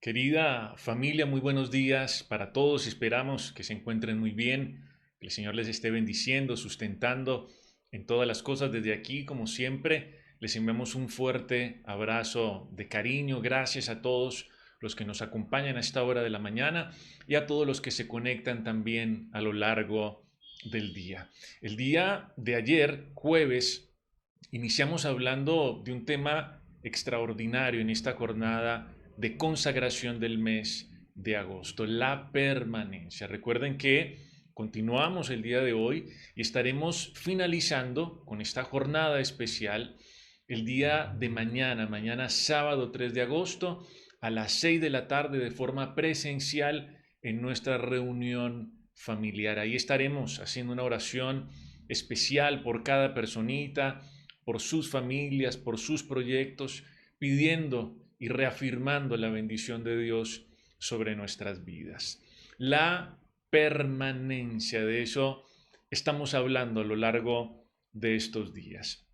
Querida familia, muy buenos días para todos. Esperamos que se encuentren muy bien, que el Señor les esté bendiciendo, sustentando en todas las cosas. Desde aquí, como siempre, les enviamos un fuerte abrazo de cariño. Gracias a todos los que nos acompañan a esta hora de la mañana y a todos los que se conectan también a lo largo del día. El día de ayer, jueves, iniciamos hablando de un tema extraordinario en esta jornada de consagración del mes de agosto, la permanencia. Recuerden que continuamos el día de hoy y estaremos finalizando con esta jornada especial el día de mañana, mañana sábado 3 de agosto a las 6 de la tarde de forma presencial en nuestra reunión familiar. Ahí estaremos haciendo una oración especial por cada personita, por sus familias, por sus proyectos, pidiendo y reafirmando la bendición de Dios sobre nuestras vidas. La permanencia, de eso estamos hablando a lo largo de estos días.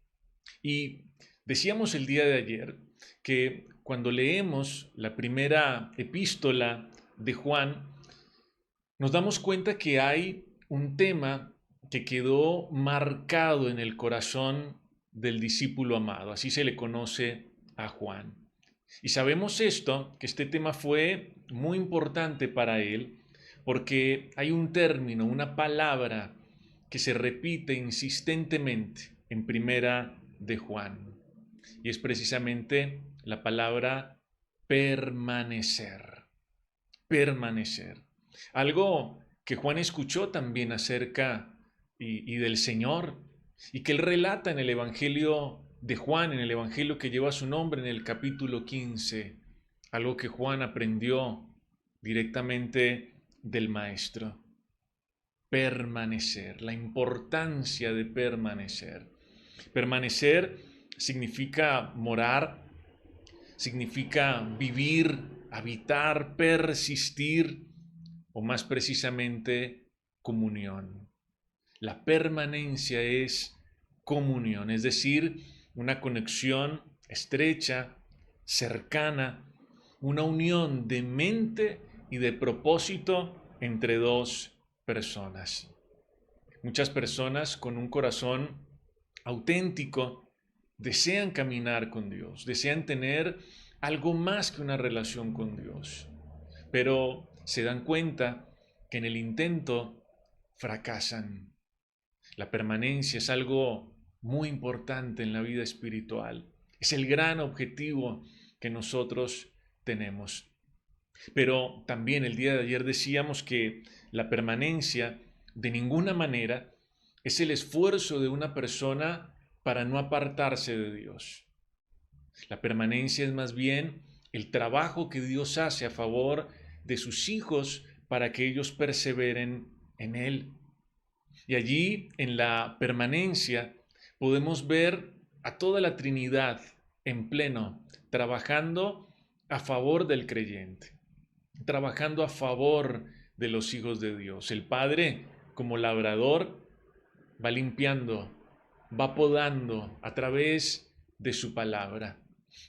Y decíamos el día de ayer que cuando leemos la primera epístola de Juan, nos damos cuenta que hay un tema que quedó marcado en el corazón del discípulo amado, así se le conoce a Juan. Y sabemos esto, que este tema fue muy importante para él, porque hay un término, una palabra que se repite insistentemente en primera de Juan, y es precisamente la palabra permanecer, permanecer. Algo que Juan escuchó también acerca y del Señor y que él relata en el Evangelio de Juan, en el Evangelio que lleva su nombre en el capítulo 15, algo que Juan aprendió directamente del Maestro. Permanecer, la importancia de permanecer. Permanecer significa morar, significa vivir, habitar, persistir, o más precisamente comunión. La permanencia es comunión, es decir, una conexión estrecha, cercana, una unión de mente y de propósito entre dos personas. Muchas personas con un corazón auténtico desean caminar con Dios, desean tener algo más que una relación con Dios, pero se dan cuenta que en el intento fracasan. La permanencia es algo muy importante en la vida espiritual. Es el gran objetivo que nosotros tenemos. Pero también el día de ayer decíamos que la permanencia de ninguna manera es el esfuerzo de una persona para no apartarse de Dios. La permanencia es más bien el trabajo que Dios hace a favor de sus hijos para que ellos perseveren en Él. Y allí, en la permanencia, podemos ver a toda la Trinidad en pleno, trabajando a favor del creyente, trabajando a favor de los hijos de Dios. El Padre, como labrador, va limpiando, va podando a través de su palabra.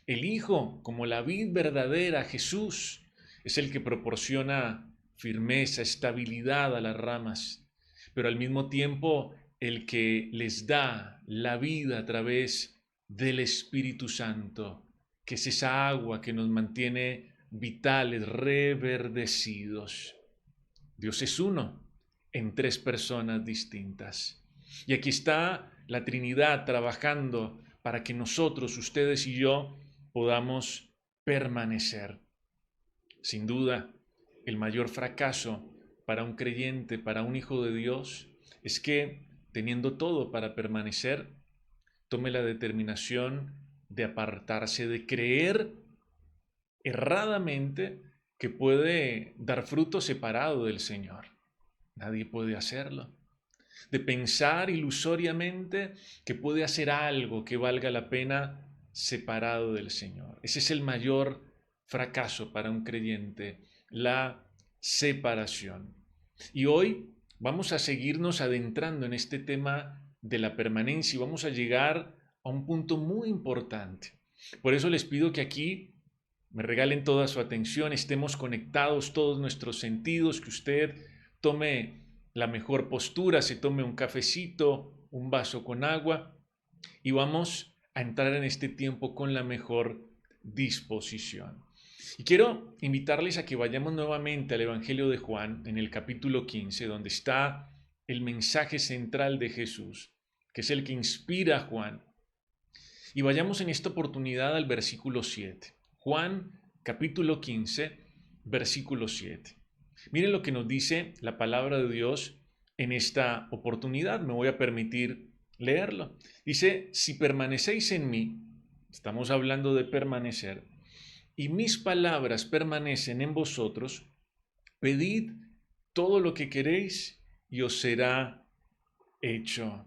El Hijo, como la vid verdadera, Jesús, es el que proporciona firmeza, estabilidad a las ramas, pero al mismo tiempo el que les da la vida a través del Espíritu Santo, que es esa agua que nos mantiene vitales, reverdecidos. Dios es uno en tres personas distintas. Y aquí está la Trinidad trabajando para que nosotros, ustedes y yo, podamos permanecer. Sin duda, el mayor fracaso para un creyente, para un hijo de Dios, es que, teniendo todo para permanecer, tome la determinación de apartarse, de creer erradamente que puede dar fruto separado del Señor. Nadie puede hacerlo. De pensar ilusoriamente que puede hacer algo que valga la pena separado del Señor. Ese es el mayor fracaso para un creyente, la separación. Y hoy vamos a seguirnos adentrando en este tema de la permanencia y vamos a llegar a un punto muy importante. Por eso les pido que aquí me regalen toda su atención, estemos conectados todos nuestros sentidos, que usted tome la mejor postura, se tome un cafecito, un vaso con agua y vamos a entrar en este tiempo con la mejor disposición. Y quiero invitarles a que vayamos nuevamente al Evangelio de Juan en el capítulo 15, donde está el mensaje central de Jesús, que es el que inspira a Juan. Y vayamos en esta oportunidad al versículo 7. Juan capítulo 15, versículo 7. Miren lo que nos dice la palabra de Dios en esta oportunidad. Me voy a permitir leerlo. Dice, si permanecéis en mí, estamos hablando de permanecer, y mis palabras permanecen en vosotros, pedid todo lo que queréis y os será hecho.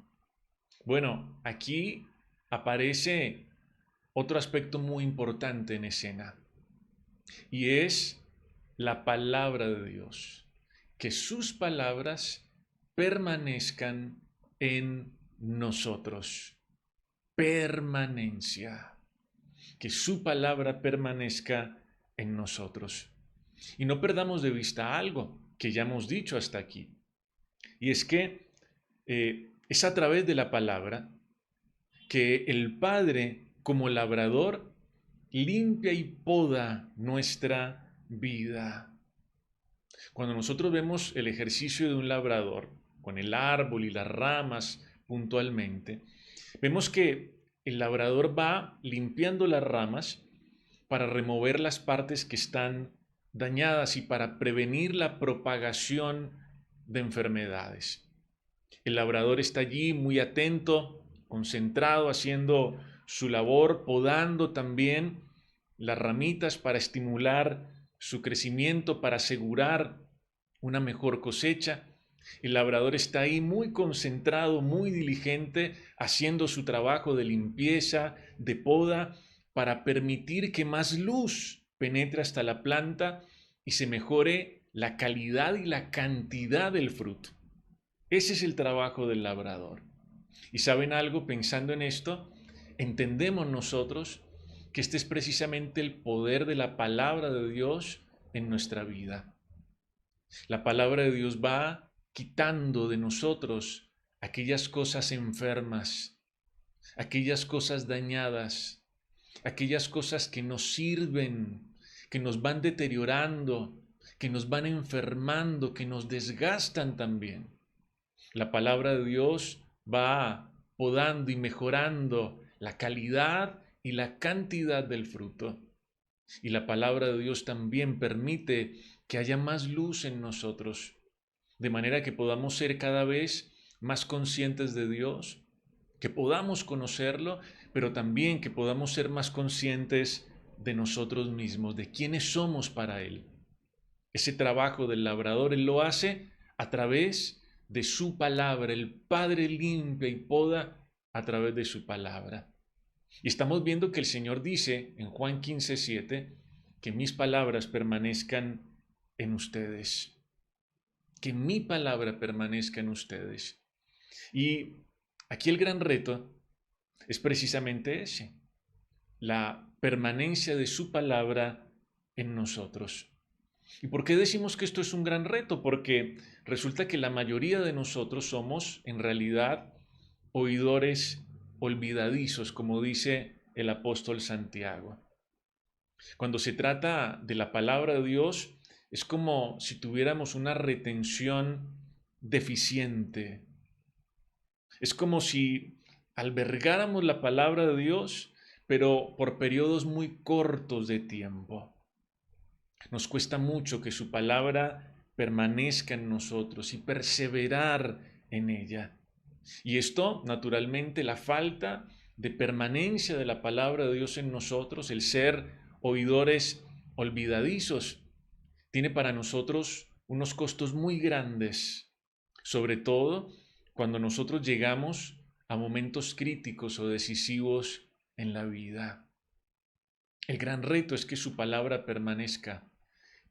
Bueno, aquí aparece otro aspecto muy importante en escena y es la palabra de Dios. Que sus palabras permanezcan en nosotros. Permanencia. Que su palabra permanezca en nosotros. Y no perdamos de vista algo que ya hemos dicho hasta aquí. Y es que es a través de la palabra que el Padre, como labrador, limpia y poda nuestra vida. Cuando nosotros vemos el ejercicio de un labrador, con el árbol y las ramas puntualmente, vemos que el labrador va limpiando las ramas para remover las partes que están dañadas y para prevenir la propagación de enfermedades. El labrador está allí muy atento, concentrado, haciendo su labor, podando también las ramitas para estimular su crecimiento, para asegurar una mejor cosecha. El labrador está ahí muy concentrado, muy diligente, haciendo su trabajo de limpieza, de poda, para permitir que más luz penetre hasta la planta y se mejore la calidad y la cantidad del fruto. Ese es el trabajo del labrador. ¿Y saben algo? Pensando en esto, entendemos nosotros que este es precisamente el poder de la palabra de Dios en nuestra vida. La palabra de Dios va quitando de nosotros aquellas cosas enfermas, aquellas cosas dañadas, aquellas cosas que nos sirven, que nos van deteriorando, que nos van enfermando, que nos desgastan también. La palabra de Dios va podando y mejorando la calidad y la cantidad del fruto. Y la palabra de Dios también permite que haya más luz en nosotros, de manera que podamos ser cada vez más conscientes de Dios, que podamos conocerlo, pero también que podamos ser más conscientes de nosotros mismos, de quiénes somos para Él. Ese trabajo del labrador Él lo hace a través de su palabra. El Padre limpia y poda a través de su palabra. Y estamos viendo que el Señor dice en Juan 15:7 que mis palabras permanezcan en ustedes. Que mi palabra permanezca en ustedes. Y aquí el gran reto es precisamente ese, la permanencia de su palabra en nosotros. ¿Y por qué decimos que esto es un gran reto? Porque resulta que la mayoría de nosotros somos en realidad oidores olvidadizos, como dice el apóstol Santiago. Cuando se trata de la palabra de Dios, es como si tuviéramos una retención deficiente. Es como si albergáramos la palabra de Dios, pero por periodos muy cortos de tiempo. Nos cuesta mucho que su palabra permanezca en nosotros y perseverar en ella. Y esto, naturalmente, la falta de permanencia de la palabra de Dios en nosotros, el ser oidores olvidadizos, tiene para nosotros unos costos muy grandes, sobre todo cuando nosotros llegamos a momentos críticos o decisivos en la vida. El gran reto es que su palabra permanezca,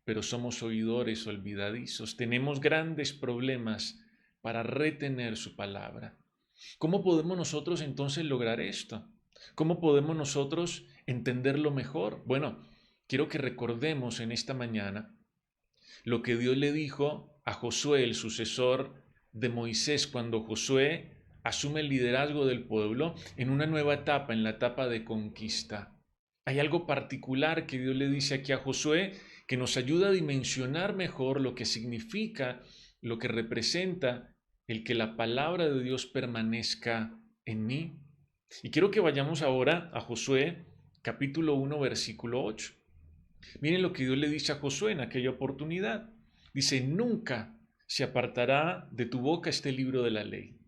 pero somos oidores olvidadizos. Tenemos grandes problemas para retener su palabra. ¿Cómo podemos nosotros entonces lograr esto? ¿Cómo podemos nosotros entenderlo mejor? Bueno, quiero que recordemos en esta mañana lo que Dios le dijo a Josué, el sucesor de Moisés, cuando Josué asume el liderazgo del pueblo en una nueva etapa, en la etapa de conquista. Hay algo particular que Dios le dice aquí a Josué que nos ayuda a dimensionar mejor lo que significa, lo que representa el que la palabra de Dios permanezca en mí. Y quiero que vayamos ahora a Josué capítulo 1 versículo 8. Miren lo que Dios le dice a Josué en aquella oportunidad. Dice, nunca se apartará de tu boca este libro de la ley.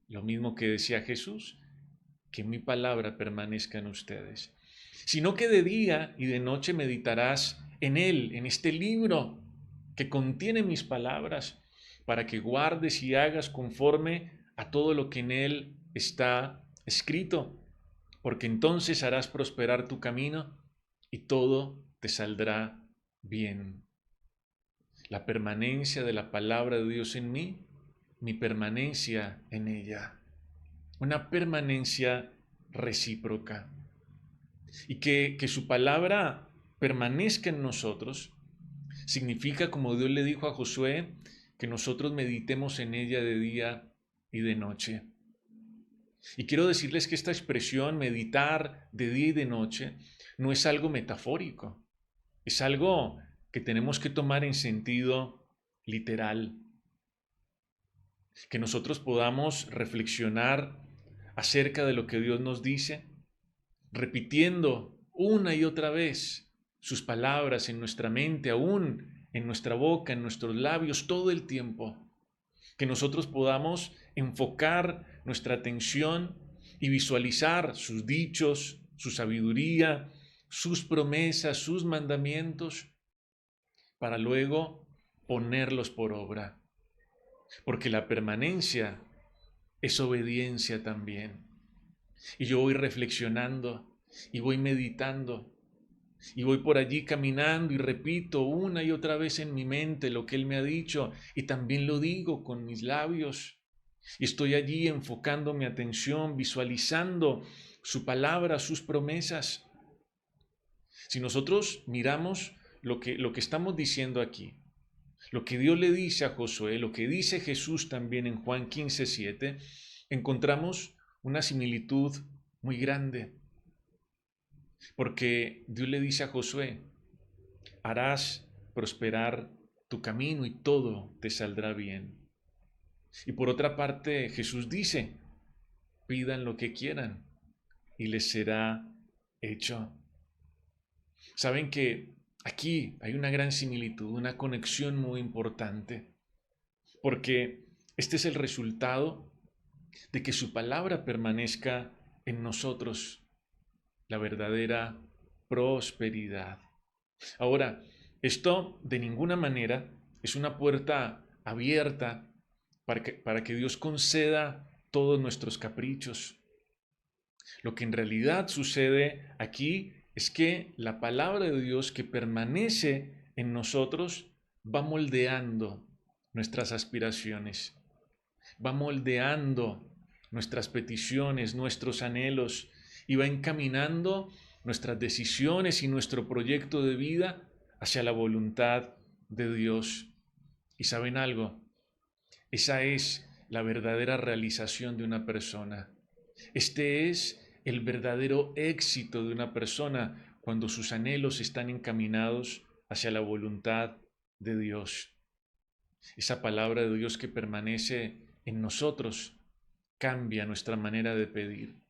Lo mismo que decía Jesús, que mi palabra permanezca en ustedes. Sino que de día y de noche meditarás en él, en este libro que contiene mis palabras, para que guardes y hagas conforme a todo lo que en él está escrito, porque entonces harás prosperar tu camino y todo te saldrá bien. La permanencia de la palabra de Dios en mí, mi permanencia en ella. Una permanencia recíproca. Y que su palabra permanezca en nosotros significa, como Dios le dijo a Josué, que nosotros meditemos en ella de día y de noche. Y quiero decirles que esta expresión, meditar de día y de noche, no es algo metafórico, es algo que tenemos que tomar en sentido literal. Que nosotros podamos reflexionar acerca de lo que Dios nos dice, repitiendo una y otra vez sus palabras en nuestra mente, aún en nuestra boca, en nuestros labios, todo el tiempo. Que nosotros podamos enfocar nuestra atención y visualizar sus dichos, su sabiduría, sus promesas, sus mandamientos, para luego ponerlos por obra. Porque la permanencia es obediencia también. Y yo voy reflexionando y voy meditando y voy por allí caminando y repito una y otra vez en mi mente lo que Él me ha dicho y también lo digo con mis labios. Y estoy allí enfocando mi atención, visualizando su palabra, sus promesas. Si nosotros miramos lo que estamos diciendo aquí, lo que Dios le dice a Josué, lo que dice Jesús también en Juan 15:7, encontramos una similitud muy grande. Porque Dios le dice a Josué, harás prosperar tu camino y todo te saldrá bien. Y por otra parte, Jesús dice, pidan lo que quieran y les será hecho. Saben que aquí hay una gran similitud, una conexión muy importante, porque este es el resultado de que su palabra permanezca en nosotros, la verdadera prosperidad. Ahora, esto de ninguna manera es una puerta abierta para que Dios conceda todos nuestros caprichos. Lo que en realidad sucede aquí es que la palabra de Dios que permanece en nosotros va moldeando nuestras aspiraciones, va moldeando nuestras peticiones, nuestros anhelos y va encaminando nuestras decisiones y nuestro proyecto de vida hacia la voluntad de Dios. ¿Y saben algo? Esa es la verdadera realización de una persona. Este es el verdadero éxito de una persona cuando sus anhelos están encaminados hacia la voluntad de Dios. Esa palabra de Dios que permanece en nosotros cambia nuestra manera de pedir,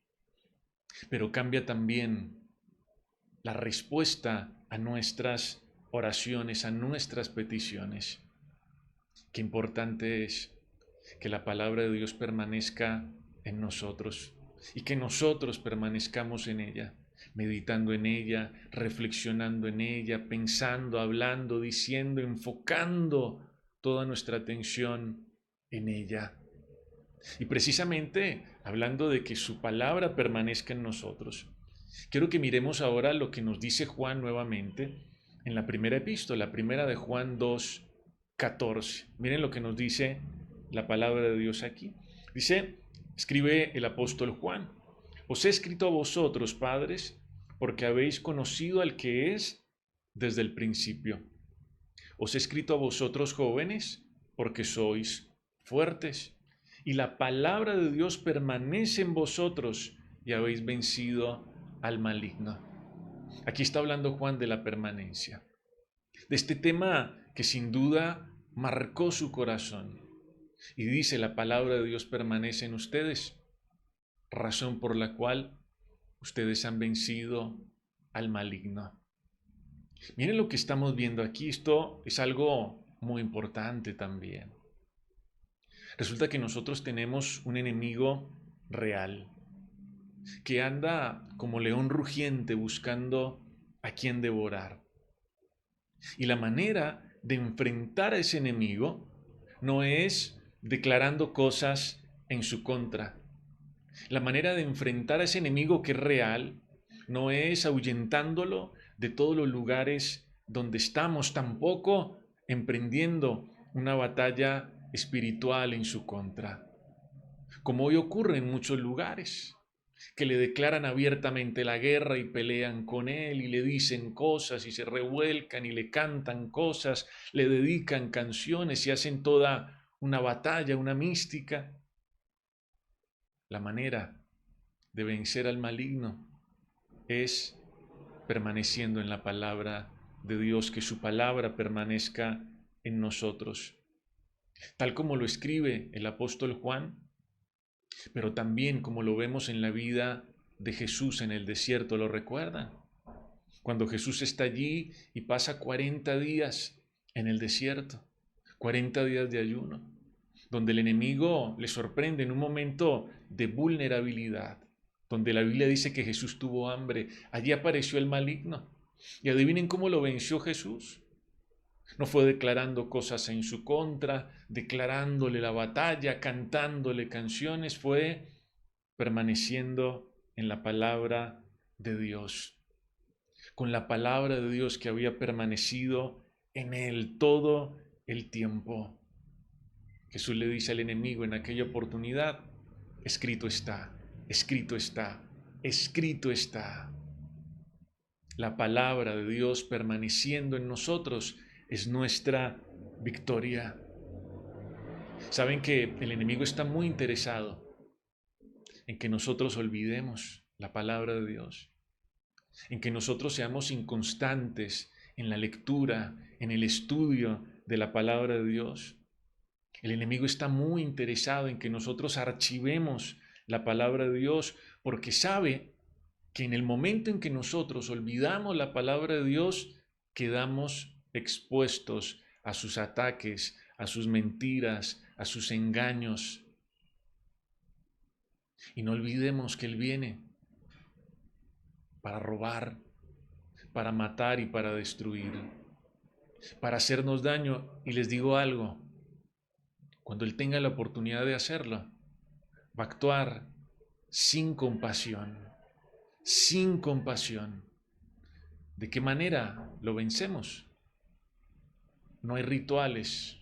pero cambia también la respuesta a nuestras oraciones, a nuestras peticiones. Qué importante es que la palabra de Dios permanezca en nosotros y que nosotros permanezcamos en ella, meditando en ella, reflexionando en ella, pensando, hablando, diciendo, enfocando toda nuestra atención en ella. Y precisamente hablando de que su palabra permanezca en nosotros, quiero que miremos ahora lo que nos dice Juan nuevamente en la primera epístola, primera de Juan 2:14. Miren lo que nos dice la palabra de Dios aquí. Dice, escribe el apóstol Juan, os he escrito a vosotros, padres, porque habéis conocido al que es desde el principio. Os he escrito a vosotros jóvenes porque sois fuertes y la palabra de Dios permanece en vosotros y habéis vencido al maligno. Aquí está hablando Juan de la permanencia, de este tema que sin duda marcó su corazón. Y dice, la palabra de Dios permanece en ustedes, razón por la cual ustedes han vencido al maligno. Miren lo que estamos viendo aquí, esto es algo muy importante también. Resulta que nosotros tenemos un enemigo real, que anda como león rugiente buscando a quien devorar. Y la manera de enfrentar a ese enemigo no es declarando cosas en su contra. La manera de enfrentar a ese enemigo que es real no es ahuyentándolo de todos los lugares donde estamos, tampoco emprendiendo una batalla espiritual en su contra, como hoy ocurre en muchos lugares, que le declaran abiertamente la guerra y pelean con él y le dicen cosas y se revuelcan y le cantan cosas, le dedican canciones y hacen toda una batalla, una mística. La manera de vencer al maligno es permaneciendo en la palabra de Dios, que su palabra permanezca en nosotros, tal como lo escribe el apóstol Juan, pero también como lo vemos en la vida de Jesús en el desierto. ¿Lo recuerdan? Cuando Jesús está allí y pasa 40 días en el desierto, 40 días de ayuno, donde el enemigo le sorprende en un momento de vulnerabilidad, donde la Biblia dice que Jesús tuvo hambre. Allí apareció el maligno. Y adivinen cómo lo venció Jesús. No fue declarando cosas en su contra, declarándole la batalla, cantándole canciones, fue permaneciendo en la palabra de Dios, con la palabra de Dios que había permanecido en él todo el tiempo. Jesús le dice al enemigo en aquella oportunidad, escrito está, escrito está, escrito está. La palabra de Dios permaneciendo en nosotros es nuestra victoria. Saben que el enemigo está muy interesado en que nosotros olvidemos la palabra de Dios, en que nosotros seamos inconstantes en la lectura, en el estudio de la palabra de Dios. El enemigo está muy interesado en que nosotros archivemos la palabra de Dios porque sabe que en el momento en que nosotros olvidamos la palabra de Dios, quedamos expuestos a sus ataques, a sus mentiras, a sus engaños. Y no olvidemos que Él viene para robar, para matar y para destruir, para hacernos daño. Y les digo algo, cuando Él tenga la oportunidad de hacerlo, va a actuar sin compasión, sin compasión. ¿De qué manera lo vencemos? No hay rituales,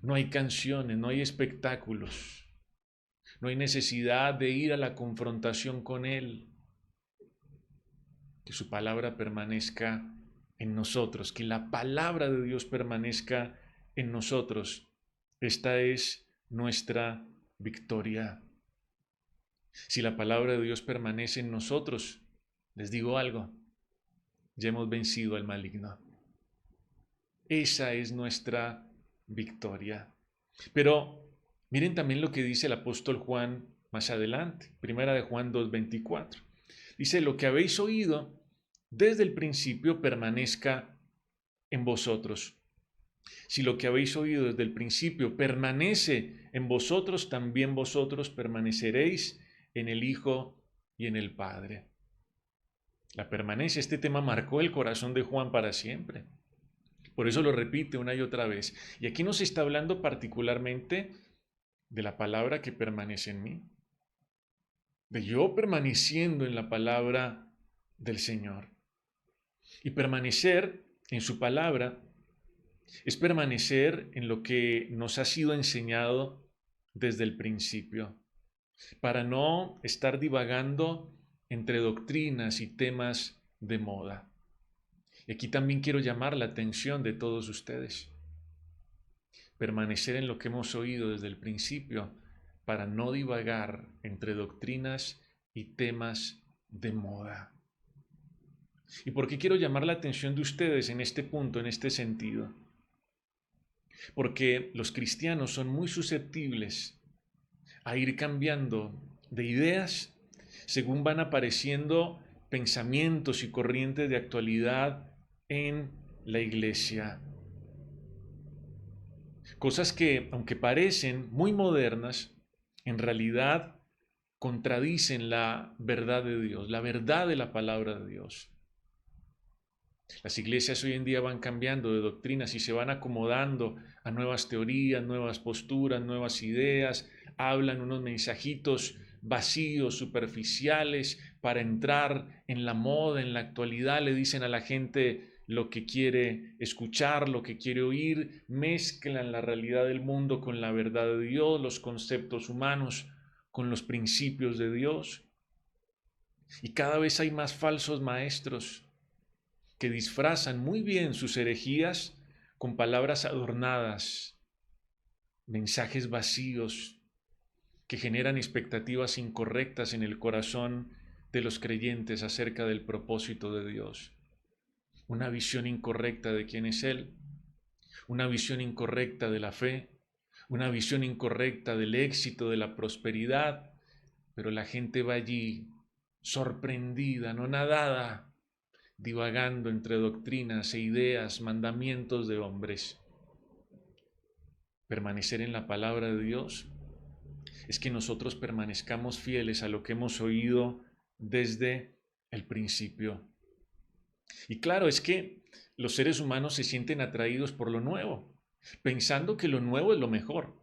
no hay canciones, no hay espectáculos, no hay necesidad de ir a la confrontación con Él. Que su palabra permanezca en nosotros, que la palabra de Dios permanezca en nosotros. Esta es nuestra victoria. Si la palabra de Dios permanece en nosotros, les digo algo, ya hemos vencido al maligno. Esa es nuestra victoria. Pero miren también lo que dice el apóstol Juan más adelante, primera de Juan 2:24. Dice, lo que habéis oído desde el principio permanezca en vosotros. Si lo que habéis oído desde el principio permanece en vosotros, también vosotros permaneceréis en el Hijo y en el Padre. La permanencia, este tema marcó el corazón de Juan para siempre. Por eso lo repite una y otra vez. Y aquí nos está hablando particularmente de la palabra que permanece en mí, de yo permaneciendo en la palabra del Señor. Y permanecer en su palabra es permanecer en lo que nos ha sido enseñado desde el principio, para no estar divagando entre doctrinas y temas de moda. Y aquí también quiero llamar la atención de todos ustedes. Permanecer en lo que hemos oído desde el principio para no divagar entre doctrinas y temas de moda. ¿Y por qué quiero llamar la atención de ustedes en este punto, en este sentido? Porque los cristianos son muy susceptibles a ir cambiando de ideas según van apareciendo pensamientos y corrientes de actualidad en la iglesia. Cosas que, aunque parecen muy modernas, en realidad contradicen la verdad de Dios, la verdad de la palabra de Dios. Las iglesias hoy en día van cambiando de doctrinas y se van acomodando a nuevas teorías, nuevas posturas, nuevas ideas, hablan unos mensajitos vacíos, superficiales, para entrar en la moda, en la actualidad, le dicen a la gente lo que quiere escuchar, lo que quiere oír, mezclan la realidad del mundo con la verdad de Dios, los conceptos humanos con los principios de Dios. Y cada vez hay más falsos maestros que disfrazan muy bien sus herejías con palabras adornadas, mensajes vacíos que generan expectativas incorrectas en el corazón de los creyentes acerca del propósito de Dios. Una visión incorrecta de quién es Él, una visión incorrecta de la fe, una visión incorrecta del éxito, de la prosperidad, pero la gente va allí sorprendida, anonadada, divagando entre doctrinas e ideas, mandamientos de hombres. Permanecer en la palabra de Dios es que nosotros permanezcamos fieles a lo que hemos oído desde el principio. Y claro, es que los seres humanos se sienten atraídos por lo nuevo, pensando que lo nuevo es lo mejor.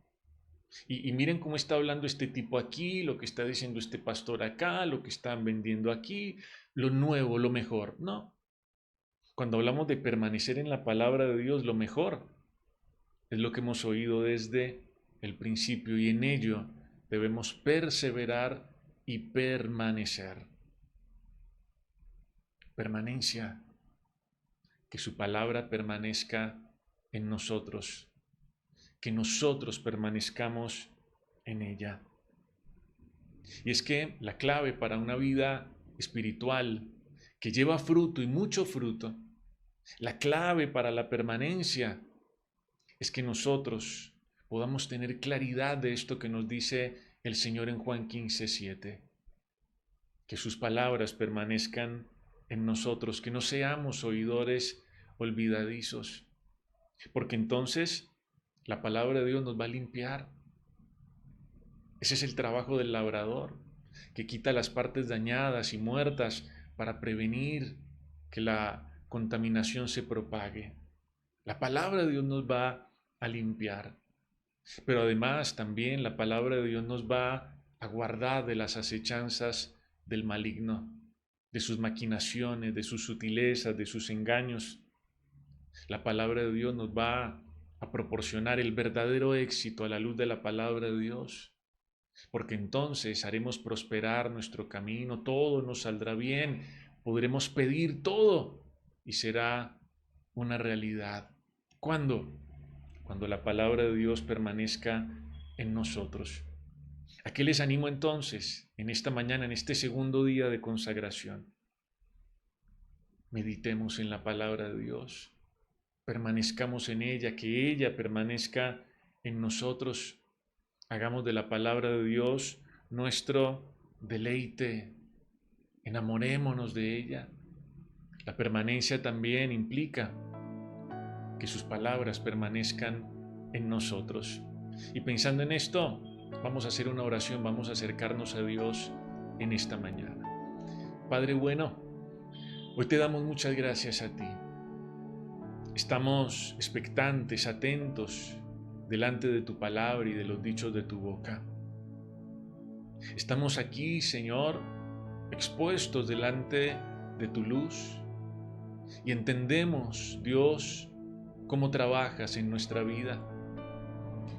Y miren cómo está hablando este tipo aquí, lo que está diciendo este pastor acá, lo que están vendiendo aquí, lo nuevo, lo mejor. No. Cuando hablamos de permanecer en la palabra de Dios, lo mejor es lo que hemos oído desde el principio y en ello debemos perseverar y permanecer. Permanencia, que su palabra permanezca en nosotros, que nosotros permanezcamos en ella. Y es que la clave para una vida espiritual que lleva fruto y mucho fruto, la clave para la permanencia es que nosotros podamos tener claridad de esto que nos dice el Señor en Juan 15:7. Que sus palabras permanezcan en nosotros, que no seamos oidores olvidadizos, porque entonces la palabra de Dios nos va a limpiar. Ese es el trabajo del labrador, que quita las partes dañadas y muertas para prevenir que la contaminación se propague. La palabra de Dios nos va a limpiar, pero además también la palabra de Dios nos va a guardar de las acechanzas del maligno, de sus maquinaciones, de sus sutilezas, de sus engaños. La palabra de Dios nos va a proporcionar el verdadero éxito a la luz de la palabra de Dios, porque entonces haremos prosperar nuestro camino, todo nos saldrá bien, podremos pedir todo y será una realidad. ¿Cuándo? Cuando la palabra de Dios permanezca en nosotros. ¿A qué les animo entonces en esta mañana, en este segundo día de consagración? Meditemos en la palabra de Dios, permanezcamos en ella, que ella permanezca en nosotros. Hagamos de la palabra de Dios nuestro deleite, enamorémonos de ella. La permanencia también implica que sus palabras permanezcan en nosotros. Y pensando en esto, vamos a hacer una oración, vamos a acercarnos a Dios en esta mañana. Padre bueno, hoy te damos muchas gracias a ti. Estamos expectantes, atentos delante de tu palabra y de los dichos de tu boca. Estamos aquí, Señor, expuestos delante de tu luz y entendemos, Dios, cómo trabajas en nuestra vida,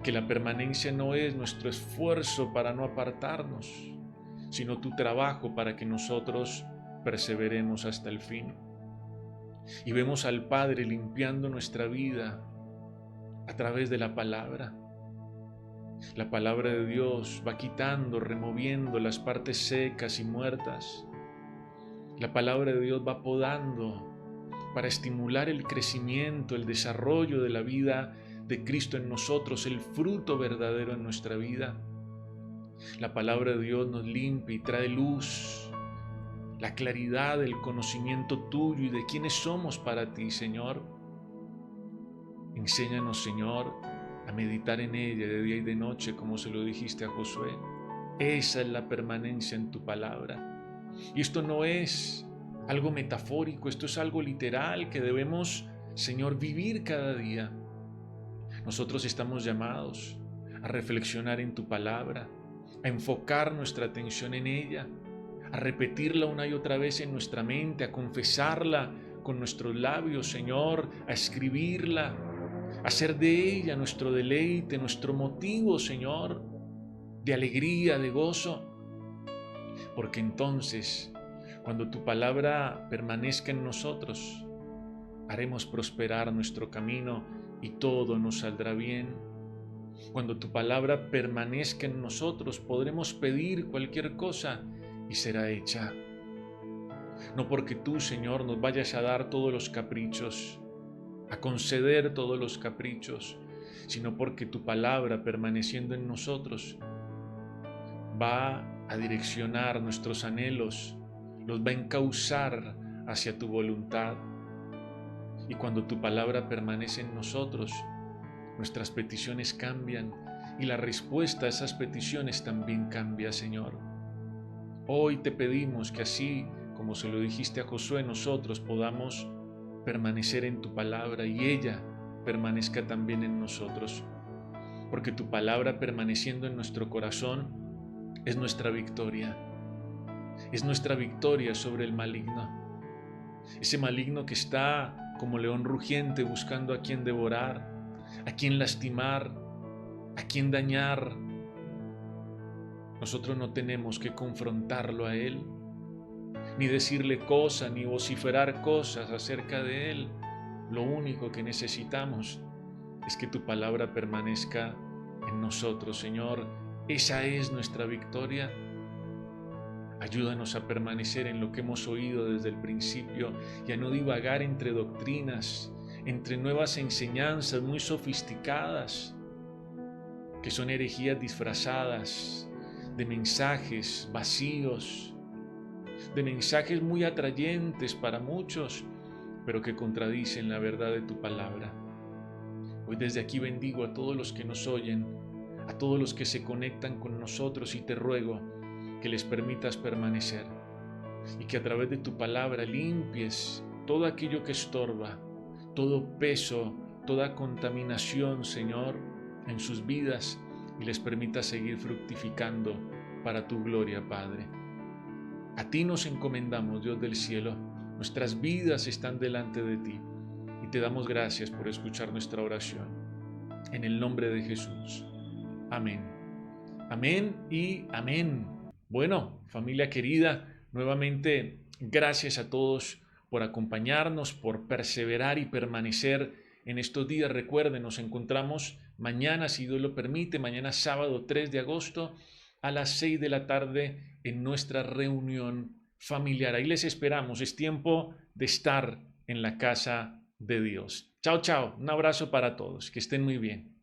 que la permanencia no es nuestro esfuerzo para no apartarnos, sino tu trabajo para que nosotros perseveremos hasta el fin. Y vemos al Padre limpiando nuestra vida a través de la palabra. La palabra de Dios va quitando, removiendo las partes secas y muertas. La palabra de Dios va podando para estimular el crecimiento, el desarrollo de la vida de Cristo en nosotros, el fruto verdadero en nuestra vida. La palabra de Dios nos limpia y trae luz, la claridad del conocimiento tuyo y de quiénes somos para ti, Señor. Enséñanos, Señor, a meditar en ella de día y de noche, como se lo dijiste a Josué. Esa es la permanencia en tu palabra. Y esto no es algo metafórico, esto es algo literal que debemos, Señor, vivir cada día. Nosotros estamos llamados a reflexionar en tu palabra, a enfocar nuestra atención en ella, a repetirla una y otra vez en nuestra mente, a confesarla con nuestros labios, Señor, a escribirla, a hacer de ella nuestro deleite, nuestro motivo, Señor, de alegría, de gozo. Porque entonces, cuando tu palabra permanezca en nosotros, haremos prosperar nuestro camino y todo nos saldrá bien. Cuando tu palabra permanezca en nosotros, podremos pedir cualquier cosa y será hecha. No porque tú, Señor, nos vayas a dar todos los caprichos, a conceder todos los caprichos, sino porque tu palabra permaneciendo en nosotros va a direccionar nuestros anhelos, los va a encauzar hacia tu voluntad. Y cuando tu palabra permanece en nosotros, nuestras peticiones cambian y la respuesta a esas peticiones también cambia, Señor. Hoy te pedimos que así, como se lo dijiste a Josué, nosotros podamos permanecer en tu palabra y ella permanezca también en nosotros. Porque tu palabra permaneciendo en nuestro corazón es nuestra victoria. Es nuestra victoria sobre el maligno. Ese maligno que está como león rugiente buscando a quien devorar, a quien lastimar, a quien dañar. Nosotros no tenemos que confrontarlo a él, ni decirle cosas, ni vociferar cosas acerca de él. Lo único que necesitamos es que tu palabra permanezca en nosotros, Señor. Esa es nuestra victoria. Ayúdanos a permanecer en lo que hemos oído desde el principio y a no divagar entre doctrinas, entre nuevas enseñanzas muy sofisticadas, que son herejías disfrazadas de mensajes vacíos, de mensajes muy atrayentes para muchos, pero que contradicen la verdad de tu palabra. Hoy desde aquí bendigo a todos los que nos oyen, a todos los que se conectan con nosotros y te ruego que les permitas permanecer y que a través de tu palabra limpies todo aquello que estorba, todo peso, toda contaminación, Señor, en sus vidas y les permitas seguir fructificando para tu gloria, Padre. A ti nos encomendamos, Dios del cielo, nuestras vidas están delante de ti y te damos gracias por escuchar nuestra oración. En el nombre de Jesús. Amén. Amén y amén. Bueno, familia querida, nuevamente gracias a todos por acompañarnos, por perseverar y permanecer en estos días. Recuerden, nos encontramos mañana, si Dios lo permite, mañana sábado 3 de agosto a las 6 de la tarde en nuestra reunión familiar. Ahí les esperamos, es tiempo de estar en la casa de Dios. Chao, chao, un abrazo para todos, que estén muy bien.